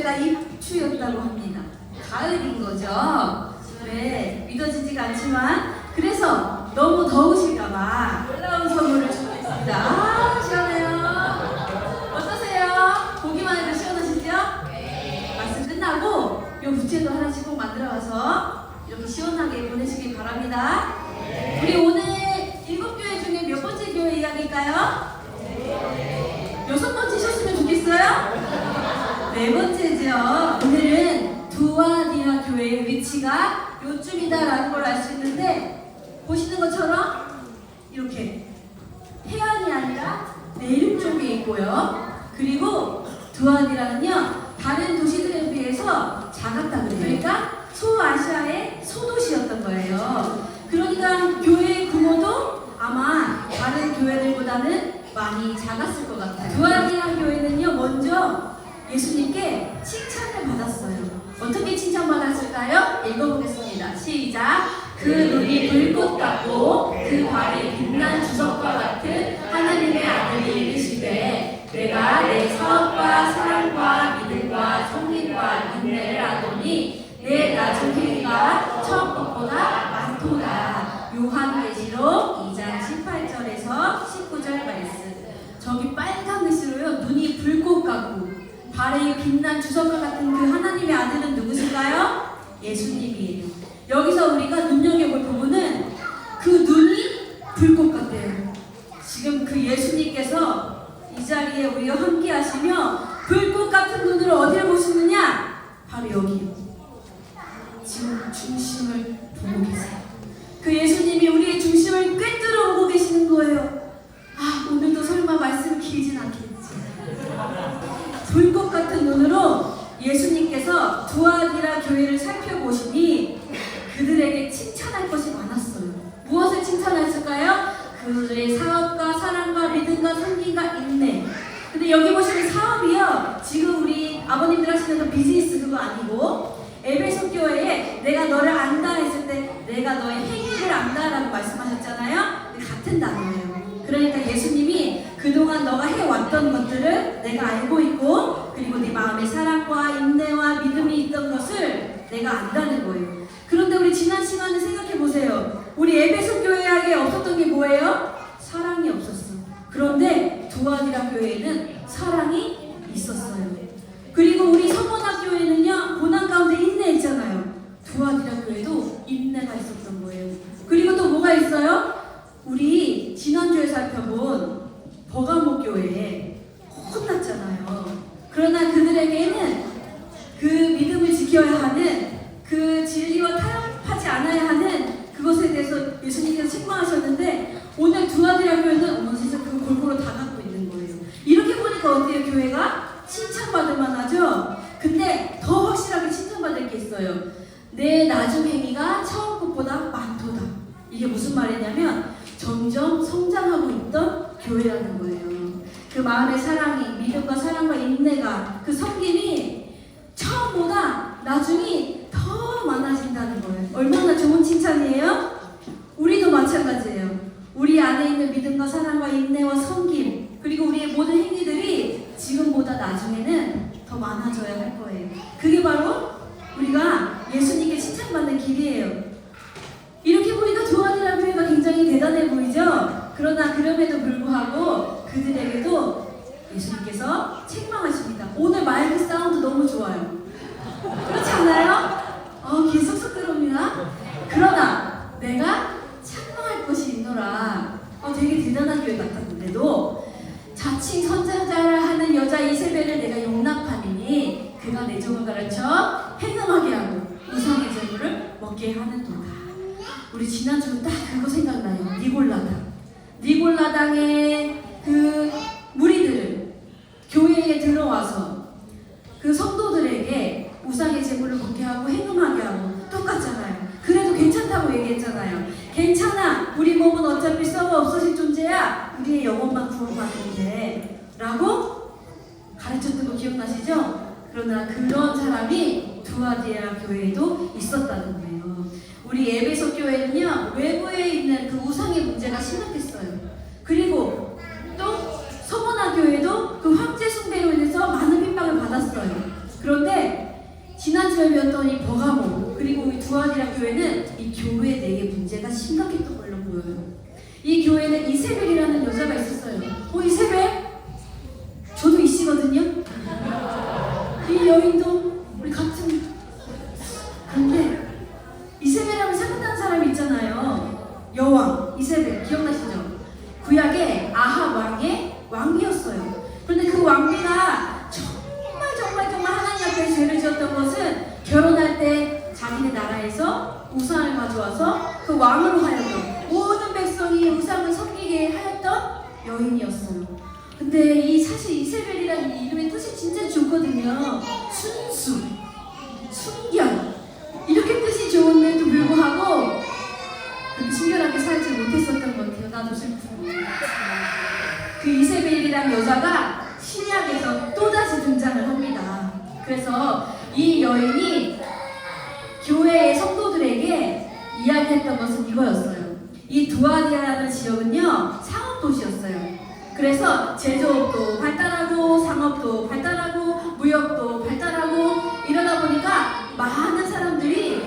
그때가 입추였다고 합니다. 가을인 거죠. 네, 믿어지지가 않지만 그래서 너무 더우실까봐 놀라운 선물을 준비했습니다. 아, 시원해요. 어떠세요? 보기만 해도 시원하시죠? 네. 말씀 끝나고 요 부채도 하나씩 꼭 만들어와서 이렇게 시원하게 보내시길 바랍니다. 네. 우리 오늘 7교회 중에 몇 번째 교회 이야기일까요? 네. 6번째셨으면 좋겠어요? 4번째죠. 오늘은 두아디아 교회의 위치가 요쯤이다라는 걸 알 수 있는데 보시는 것처럼 이렇게 해안이 아니라 내륙 쪽에 있고요. 그리고 두아디라는요 다른 도시들에 비해서 작았다 그래요. 그러니까 소아시아의 소도시였던 거예요. 그러니까 교회의 규모도 아마 다른 교회들보다는 많이 작았을 것 같아요. 두아디아 교회는요 먼저 예수님께 칭찬을 받았어요. 어떻게 칭찬받았을까요? 읽어보겠습니다. 시작! 그 눈이 불꽃 같고 그 발이 빛난 주석과 같은 하나님의 아들이 이르시되 내가 내 사업과 사랑과 믿음과 성민과 인내를 아노니 내 낮은 행위가 처음 것보다 많도다. 요한계시록 2장 18절에서 19절 말씀. 저기 빨간 글씨로요 눈이 불꽃 같고 발에 빛난 주석과 같은 그 하나님의 아들은 누구신가요? 예수님이에요. 여기서 우리가 눈여겨볼 부분은 그 눈이 불꽃 같대요. 지금 그 예수님께서 이 자리에 우리와 함께 하시며 불꽃 같은 눈으로 어디를 보시느냐? 바로 여기요. 지금 중심을 보고 계세요. 그 예수님이 우리의 중심을 꿰뚫어 보고 계시는 거예요. 아, 오늘도 설마 말씀 길진 않겠지. 불꽃 같은 눈으로 예수님께서 두아디라 교회를 살펴보시니 그들에게 칭찬할 것이 많았어요. 무엇을 칭찬했을까요? 그들의 사업과 사랑과 믿음과 섬김과 인내. 근데 여기 보시면 사업이요 지금 우리 아버님들 하시는 그 비즈니스 그거 아니고 에베소 교회에 내가 너를 안다 했을 때 내가 너의 행위를 안다라고 말씀하셨잖아요. 같은 단어예요. 그러니까 예수님이 그동안 너가 해왔던 것들을 내가 알고 있고 그리고 네 마음에 사랑과 인내와 믿음이 있던 것을 내가 안다는 거예요. 그런데 우리 지난 시간에 생각해 보세요. 우리 에베소 교회에게 없었던 게 뭐예요? 사랑이 없었어. 그런데 두아디라 교회에는 사랑이 있었어요. 그리고 우리 서문학 교회는요 고난 가운데 인내했잖아요. 두아디라 교회도 인내가 있었던 거예요. 그리고 또 뭐가 있어요? 우리 지난주에 살펴본 버가모 교회에 혼났잖아요. 그러나 그들에게는 그 믿음을 지켜야 하는 그 진리와 타협하지 않아야 하는 그것에 대해서 예수님께서 책망하셨는데 오늘 두아디라 교회는 어머 진짜 그 골고루 다 갖고 있는 거예요. 이렇게 보니까 어때요? 교회가 칭찬받을 만하죠? 근데 더 확실하게 칭찬받을 게 있어요. 내 나중 행위가 처음 것보다 많도다. 이게 무슨 말이냐면 점점 성장하고 있던 교회라는 거예요. 그 마음의 사랑이, 믿음과 사랑과 인내가 그 섬김이 처음보다 나중이 더 많아진다는 거예요. 얼마나 좋은 칭찬이에요? 우리도 마찬가지예요. 우리 안에 있는 믿음과 사랑과 인내와 섬김 그리고 우리의 모든 행위들이 지금보다 나중에는 더 많아져야 할 거예요. 그게 바로 우리가 예수님께 칭찬받는 길이에요. 이렇게 보니까 두아디라 교회가 굉장히 대단해 보이죠? 그러나 그럼에도 불구하고 그들에게도 예수님께서 책망하십니다. 오늘 마이크 사운드 너무 좋아요. 그렇지 않아요? 귀에 쏙쏙 들어옵니다. 그러나 내가 책망할 것이 있노라. 되게 대단한 교회 같았는데도 자칭 선자자를 하는 여자 이세벨을 내가 용납하니 그가 내 종을 가르쳐 행음하게 하고 우상의 재물을 먹게 하는도다. 우리 지난주는 딱 그거 생각나요. 니골라당의 그 무리들을 교회에 들어와서 그 성도들에게 우상의 제물을 먹게 하고 행음하게 하고 똑같잖아요. 그래도 괜찮다고 얘기했잖아요. 괜찮아. 우리 몸은 어차피 썩어 없어질 존재야. 우리의 영혼만 구원받는데 라고 가르쳤던 거 기억나시죠? 그러나 그런 사람이 두아디아 교회에도 있었다는 거예요. 우리 에베소 교회는요 외부에 있는 그 우상의 문제가 심각했어요. 그리고 또 서문화 교회도 그 황제 숭배로 인해서 많은 핍박을 받았어요. 그런데 지난주에 이 버가모 그리고 이 두아디라 교회는 이 교회 내의 문제가 심각했던 걸로 보여요. 이 교회는 이세벨이라는 여자가 있었어요. 이세벨? 저도 이씨거든요. 이 여인도 우리 같은. 그런데 이세벨이라면 생각나는 사람이 있잖아요. 여왕 이세벨 기억나시죠? 구약의 아합 왕의 왕비였어요. 그런데 그 왕비가 정말 하나님 앞에 죄를 지었던 것은 결혼할 때 자기네 나라에서 우상을 가져와서 그 왕으로 하여금 모든 백성이 우상을 섬기게 하였던 여인이었어요. 근데 사실 이세벨이라는 이 이름의 뜻이 진짜 좋거든요. 순수, 순결 이렇게 뜻이 좋은데도 불구하고 그렇게 순결하게 살지 못했었던 것 같아요. 나도 슬프고. 그 이세벨이라는 여자가 신약에서 또다시 등장을 합니다. 그래서 이 여인이 교회의 성도들에게 이야기했던 것은 이거였어요. 이 두아디라는 지역은요 상업도시였어요. 그래서 제조업도 발달하고 상업도 발달하고 무역도 발달하고 이러다 보니까 많은 사람들이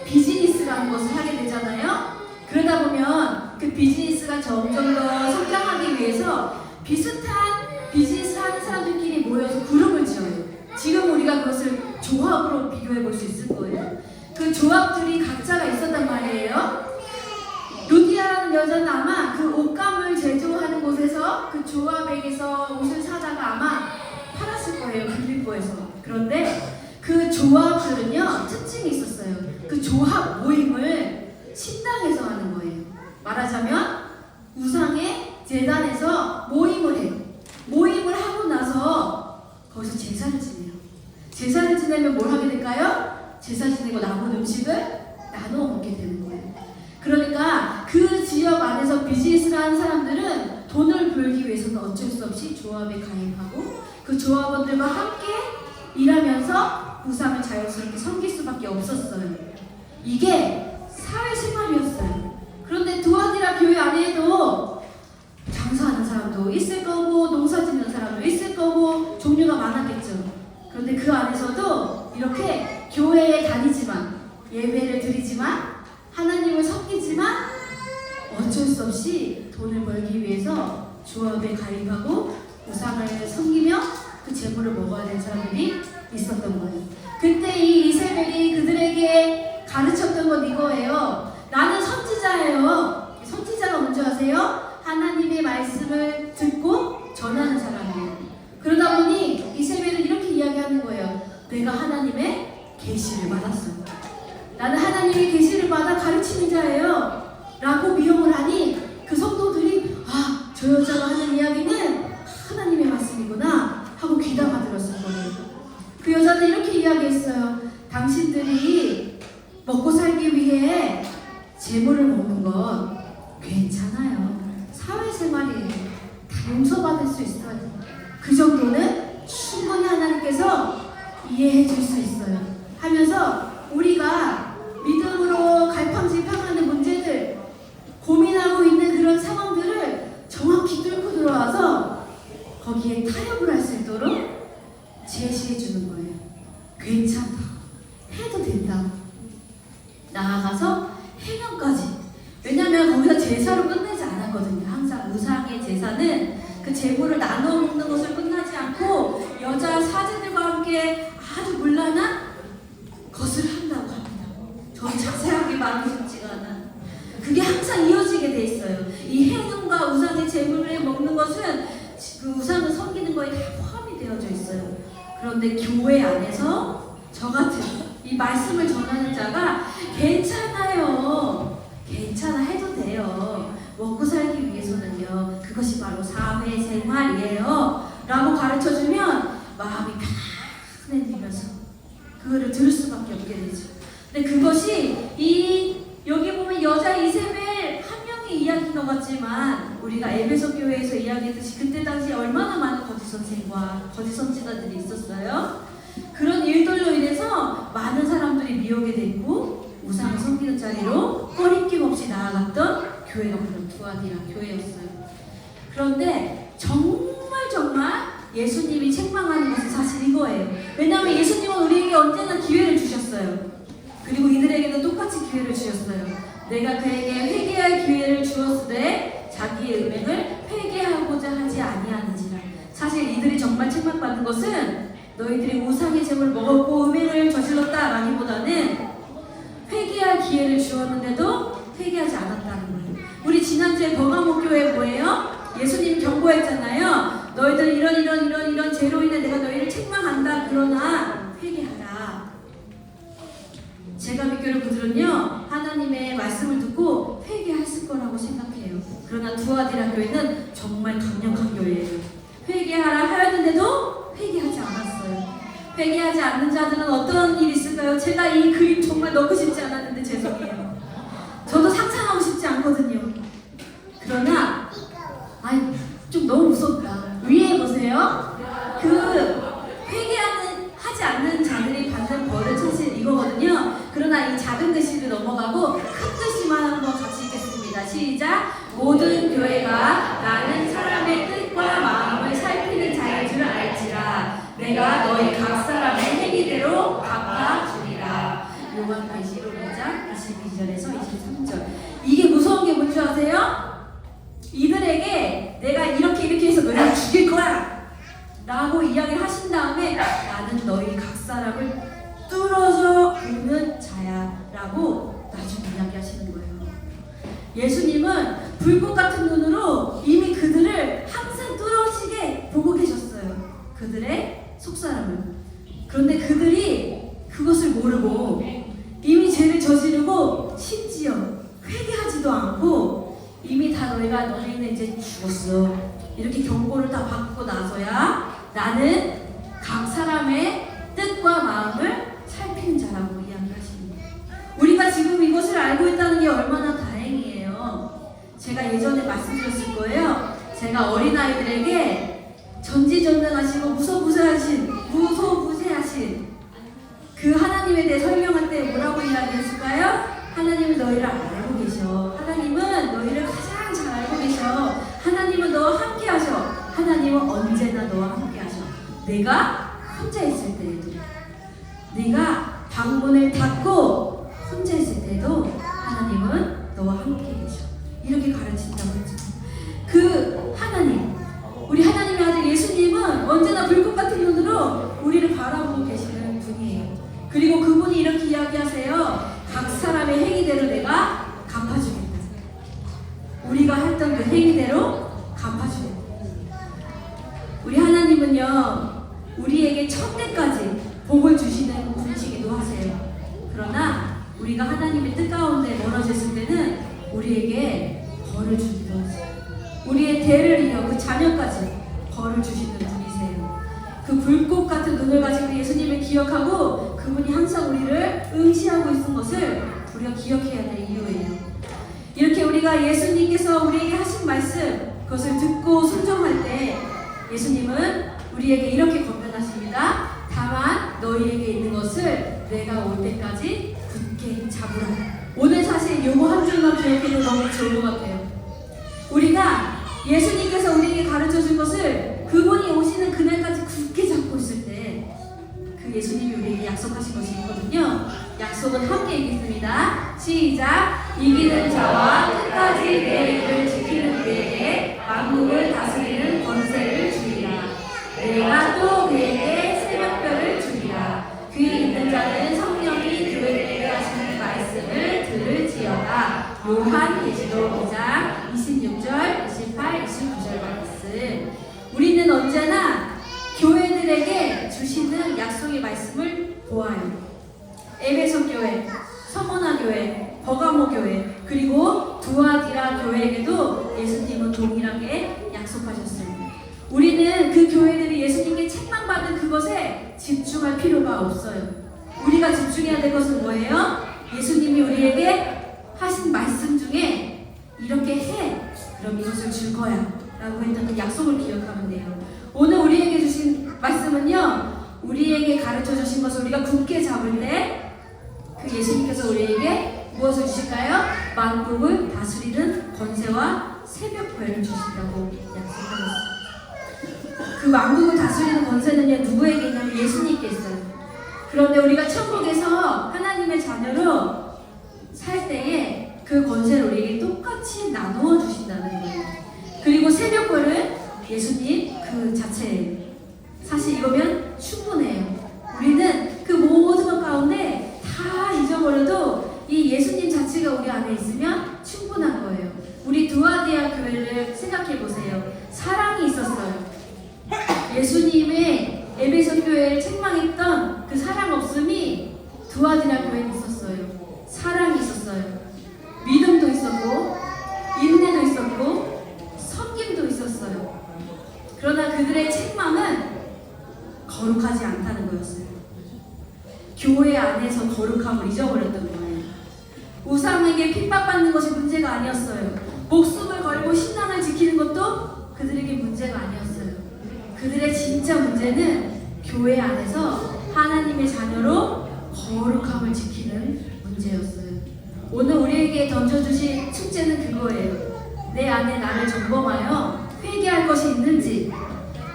비즈니스라는 것을 하게 되잖아요. 그러다 보면 그 비즈니스가 점점 더 성장하기 위해서 비슷한 비즈니스 하는 사람들끼리 모여서 그룹을 지어요. 지금 우리가 그것을 조합으로 비교해 볼 수 있을 거예요. 그 조합들이 각자가 있었단 말이에요. 루디아라는 여자는 아마 그 옷감을 제조하는 곳에서 그 조합에게서 옷을 사다가 아마 팔았을 거예요. 빌립보에서. 그런데 그 조합들은요 특징이 있었어요. 그 조합 모임을 신당에서 하는 거예요. 말하자면 우상의 제단에서 모임을 해요. 모임을 하고 나서 거기서 제사를 지내요. 제사를 지내면 뭘 하게 될까요? 제사 지내고 남은 음식을 나눠 먹게 되는 거예요. 그러니까 그 지역 안에서 비즈니스를 하는 사람들은 돈을 벌기 위해서는 어쩔 수 없이 조합에 가입하고 그 조합원들과 함께 일하면서 우상을 자연스럽게 섬길 수밖에 없었어요. 이게 사회생활이었어요. 그런데 두아디라 교회 안에도 장사하는 사람도 있을 거고 농사 짓는 사람도 있을 거고 종류가 많았겠죠. 그런데 그 안에서도 이렇게 교회에 다니지만 예배를 드리지만 하나님을 섬기지만 어쩔 수 없이 돈을 벌기 위해서 조합에 가입하고 우상을 섬기며 그 재물을 먹어야 되는 사람들이 있었던 거예요. 그때 이 이세벨이 그들에게 가르쳤던 건 이거예요. 나는 선지자예요. 선지자가 뭔지 아세요? 하나님의 말씀을 듣고 전하는 사람이에요. 그러다 보니 이세벨은 이렇게 이야기하는 거예요. 내가 하나님의 계시를 받았어. 나는 하나님의 계시를 받아 가르치는 자예요. 라고 미용을 하니 그 성도들이 저 여자가 하는 이야기는 하나님의 말씀이구나 하고 귀담아 들었을 거예요. 그 여자는 이렇게 이야기했어요. 당신들이 먹고 살기 위해 재물을 먹는 건 괜찮아요. 사회생활이에요. 다 용서받을 수 있어요. 그 정도는 충분히 하나님께서 이해해 줄 수 있어요. 하면서 우리가 믿음으로 갈팡질팡하는 문제들, 고민하고 있는 그런 상황들을 정확히 뚫고 들어와서 거기에 타협을 할 수 있도록 제시해 주는 거예요. 괜찮다. 해도 된다. 나아가서 해명까지. 왜냐면 거기서 제사로 끝내지 않았거든요. 항상 우상의 제사는 그 재물을 나눠 먹는 것을 끝나지 않고 여자 사제들과 함께 아주 문란한 것을 한다고 합니다. 저는 자세하게 말하고 싶지가 않아요. 그게 항상 이어지게 돼 있어요. 이 행음과 우상의 재물을 먹는 것은 그 우상을 섬기는 거에 다 포함이 되어져 있어요. 그런데 교회 안에서 저 같은 이 말씀을 전하는 자가 괜찮아요. 괜찮아 해도 돼요. 먹고 살기 위해서는요. 그것이 바로 사회생활이에요. 라고 가르쳐주면 마음이 편해지면서 그거를 들을 수밖에 없게 되죠. 근데 그것이 여기 보면 여자 이세벨 한 명의 이야기인 것 같지만 우리가 에베소 교회에서 이야기했듯이 그때 당시 얼마나 많은 거짓 선생과 거짓 선지자들이 있었어요. 그런 일들로 인해서 많은 사람들이 미혹이 됐고 우상을 섬기는 자리로 꺼리낌 없이 나아갔던 교회가 바로 두아디라 교회였어요. 그런데 정말 예수님이 책망하는 것은 사실 이거예요. 왜냐하면 예수님은 우리에게 언제나 기회를 주셨어요. 그리고 이들에게도 똑같이 기회를 주셨어요. 내가 그에게 회개할 기회를 주었으되 자기의 음행을 회개하고자 하지 아니하는지라. 사실 이들이 정말 책망받은 것은 너희들이 우상의 제물을 먹었고 음행을 저질렀다라기보다는 회개할 기회를 주었는데도 회개하지 않았다는 거예요. 우리 지난주에 버가모 교회 뭐예요? 예수님이 경고했잖아요. 너희들 이런 죄로 인해 내가 너희를 책망한다. 그러나 회개하라. 제가 믿기로 그들은요 하나님의 말씀을 듣고 회개했을 거라고 생각해요. 그러나 두아디라 교회는 정말 강력한 교회예요. 회개하라 하였는데도 회개하지 않았어요. 회개하지 않는 자들은 어떤 일이 있을까요? 제가 이 그림 정말 넣고 싶지 않았는데 죄송해요. 저도 상상하고 싶지 않거든요. 그러나 좀 너무 무섭다. 위에 보세요. 하지 않는 자들이 받는 벌은 사실 이거거든요. 그러나 이 작은 글씨를 넘어가고 큰 글씨만 한번 같이 읽겠습니다. 시작. 모든 교회가 나는 사람의 뜻과 마음을 살피는 자인 줄 알지라. 내가 너희 각 사람의 행위대로 갚아주리라. 요한계시록 2장 22절에서 23절. 이게 무서운 게 뭔지 아세요? 이들에게 내가 이렇게 해서 너희를 죽일 거야 라고 이야기를 하신 다음에 나는 너희 각 사람을 뚫어서 보는 자야 라고 나중에 이야기하시는 거예요. 예수님은 불꽃 같은 눈으로 이미 그들을 항상 뚫어지게 보고 계셨어요. 그들의 속사람을. 그런데 그들이 그것을 모르고 이미 죄를 저지르고 심지어 회개하지도 않고 이미 다 너희는 이제 죽었어 이렇게 경고를 다 받고 나서야 나는 각 사람의 뜻과 마음을 살피는 자라고 이야기하십니다. 우리가 지금 이것을 알고 있다는 게 얼마나 다행이에요. 제가 예전에 말씀드렸을 거예요. 제가 어린아이들에게 전지전능하시고 무소부세하신 그 하나님에 대해 설명할 때 뭐라고 이야기했을까요? 하나님은 너희를 알고 계셔. 하나님은 너희를 가장 잘 알고 계셔. 하나님은 너와 함께 하셔. 하나님은 언제나 너와 함께 하셔. 내가 혼자 있을 때에도, 네가 방문을 닫고 혼자 있을 때도 하나님은 너와 함께 계셔. 이렇게 가르친다고 했죠. 그 하나님, 우리 하나님의 아들 예수님은 언제나 불꽃 같은 눈으로 우리를 바라보고 계시는 분이에요. 그리고 그분이 이렇게 이야기하세요. 각 사람의 행위대로 내가 갚아주겠다. 우리가 했던 그 행위대로 갚아주겠다. 우리 하나님은요 우리에게 천대까지 복을 주시는 분이시기도 하세요. 그러나 우리가 하나님의 뜻 가운데 멀어졌을 때는 우리에게 벌을 주기도 하세요. 우리의 대를 이어 그 자녀까지 벌을 주시는 분이세요. 그 불꽃 같은 눈을 가지고 예수님을 기억하고 그분이 항상 우리를 응시하고 있는 것을 우리가 기억해야 될 이유예요. 이렇게 우리가 예수님께서 우리에게 하신 말씀 그것을 듣고 순종할 때 예수님은 우리에게 이렇게 권면하십니다. 다만 너희에게 있는 것을 내가 올 때까지 굳게 잡으라. 오늘 사실 요거 한 줄만 기억해도 너무 좋은 것 같아요. 우리가 예수님께서 우리에게 가르쳐준 것을 그분이 오시는 그날까지 굳게 잡고 있을 때 그 예수님이 우리에게 약속하신 것이 있거든요. 약속은 함께 읽겠습니다. 시작. 이기는 자와 끝까지 내 일을 지키는 그에게 만국을 다스리는 권세를 주리라. 내가 또 그에게 새벽별을 주리라. 귀 있는 자는 성령이 그에게 하시는 말씀을 들을지어다. 요한계시록 5장 26절, 28, 29절 말씀. 우리는 언제나 교회들에게 주시는 약속의 말씀을 보아요. 에베소 교회, 서머나 교회, 버가모 교회, 그리고 두아디라 교회에게도 예수님은 동일하게 약속하셨어요. 우리는 그 교회들이 예수님께 책망받은 그것에 집중할 필요가 없어요. 우리가 집중해야 될 것은 뭐예요? 예수님이 우리에게 하신 말씀 중에 이렇게 해, 그럼 이것을 줄 거야 라고 했던 그 약속을 기억하면 돼요. 오늘 우리에게 주신 말씀은요, 우리에게 가르쳐 주신 것을 우리가 굳게 잡을 때 그 예수님께서 우리에게 무엇을 주실까요? 만국을 다스리는 권세와 새벽별을 주신다고 약속하셨어요. 그 만국을 다스리는 권세는요 누구에게 있냐면 예수님께 있어요. 그런데 우리가 천국에서 하나님의 자녀로 살 때에 그 권세를 우리에게 똑같이 나누어 주신다는 거예요. 그리고 새벽별은 예수님 그 자체예요. 사실 이거면 충분해요. 우리는 그 모든 것 가운데 다 잊어버려도 이 예수님 자체가 우리 안에 있으면 충분한 거예요. 우리 두아디아 교회를 생각해 보세요. 사랑이 있었어요. 예수님의 에베소 교회를 책망했던 그 사랑 없음이 두아디라 교회에 있었어요. 사랑이 있었어요. 믿음도 있었고 인내도 있었고 섬김도 있었어요. 그러나 그들의 책망은 거룩하지 않다는 거였어요. 교회 안에서 거룩함을 잊어버렸던 거예요. 우상에게 핍박받는 것이 문제가 아니었어요. 목숨을 걸고 신앙을 지키는 것도 그들에게 문제가 아니었어요. 그들의 진짜 문제는 교회 안에서 하나님의 자녀로 거룩함을 지키는 문제였어요. 오늘 우리에게 던져주신 숙제는 그거예요. 내 안에 나를 점검하여 회개할 것이 있는지,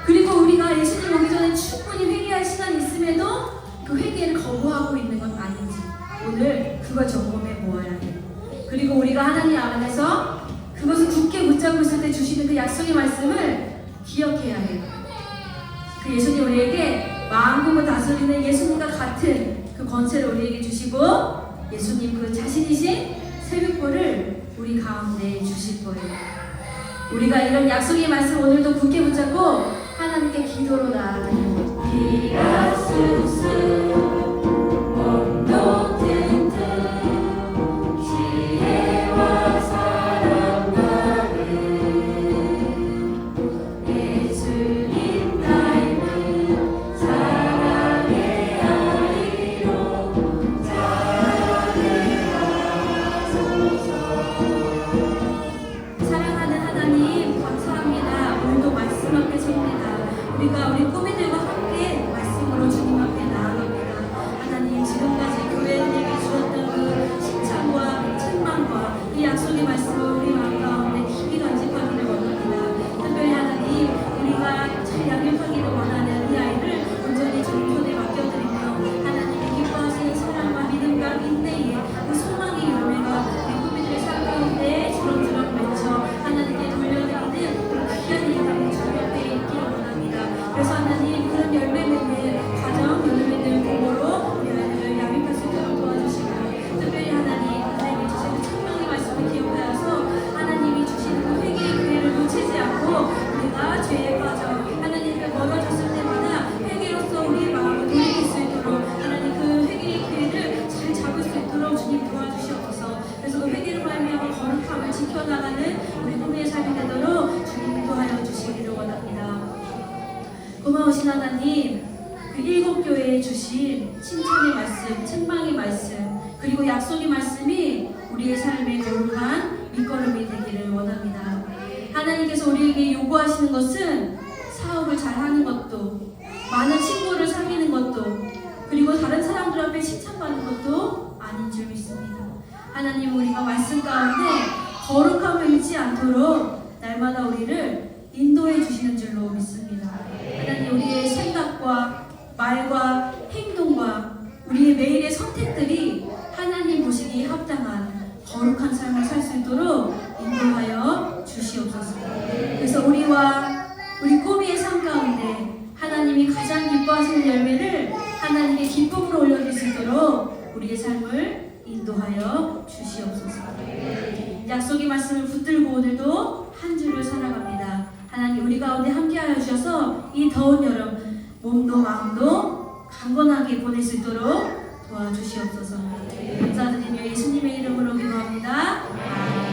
그리고 우리가 예수님 오기 전에 충분히 회개할 시간이 있음에도 그 회개를 거부하고 있는 건 아닌지 오늘 그걸 점검해 보아야 해요. 그리고 우리가 하나님 안에서 그것을 굳게 붙잡고 있을 때 주시는 그 약속의 말씀을 기억해야 해요. 그 예수님 우리에게 만국을 다스리는 예수님과 같은 그 권세를 우리에게 주시고 예수님 그 자신이신 새벽보를 우리 가운데 주실 거예요. 우리가 이런 약속의 말씀 오늘도 굳게 붙잡고 하나님께 기도로 나아가요. 비가 쑥쑥 온도든 지혜와 사랑 나를 예수님 닮은 사랑의 아이로 자라게 하소서. 사랑하는 하나님 감사합니다. 오늘도 말씀 앞에 섭니다. 우리가 우리 꾸미들과 함께 말씀으로 주님 앞에 나아갑니다. 하나님 지금까지 교회에게 주었던 그 칭찬과 책망과 이 약속의 말씀을 우리 마음 가운데 깊이 간직하기를 원합니다. 특별히 하나님 우리가 잘 양육하기를 원하는 이 아이를 온전히 주님 손에 맡겨드리며 하나님이 기뻐하시는 사랑과 믿음과 인내의 그 소망의 열매가 우리 꾸미들의 삶 가운데 주렁주렁 맺혀 하나님께 돌려드리는 그 귀한 이름을 주님 앞에 있기를 원합니다. 그래서 하나님 그런 열매 맺는 가정, 열매 맺는 부모로 우리 아이들을 양육할 수 있도록 도와주시고 특별히 하나님 은혜를 주시는 천명의 말씀을 기억하여서 하나님이 주시는 그 회개의 기회를 놓치지 않고 우리가 죄에 빠져 하나님께 멀어졌을 때마다 회개로서 우리의 마음을 돌이킬 수 있도록 하나님 그 회개의 기회를 잘 잡을 수 있도록 주님 도와주시옵소서. 그래서 그 회개로 말미암아 거룩함을 지켜나가는 우리 꿈의 삶이 되도록 주님 인도하여 주시기를 원합니다. 고마우신 하나님, 그 일곱 교회에 주신 칭찬의 말씀, 책망의 말씀, 그리고 약속의 말씀이 우리의 삶의 거룩한 밑거름이 되기를 원합니다. 하나님께서 우리에게 요구하시는 것은 사업을 잘하는 것도, 많은 친구를 사귀는 것도, 그리고 다른 사람들 앞에 칭찬받는 것도 아닌 줄 믿습니다. 하나님 우리가 말씀 가운데 거룩함을 잃지 않도록 날마다 우리를 인도해 주시는 줄로 믿습니다. 하나님 우리의 생각과 말과 행동과 우리의 매일의 선택들이 하나님 보시기에 합당한 거룩한 삶을 살 수 있도록 인도하여 주시옵소서. 그래서 우리와 우리 꼬미의 삶 가운데 하나님이 가장 기뻐하시는 열매를 하나님의 기쁨으로 올려드릴 수 있도록 우리의 삶을 인도하여 주시옵소서. 약속의 말씀을 붙들고 오늘도 한 주를 살아갑니다. 하나님 우리 가운데 함께하여 주셔서 이 더운 여름 몸도 마음도 강건하게 보낼 수 있도록 도와주시옵소서. 감사드리며 예수님의 이름으로 기도합니다. 아멘.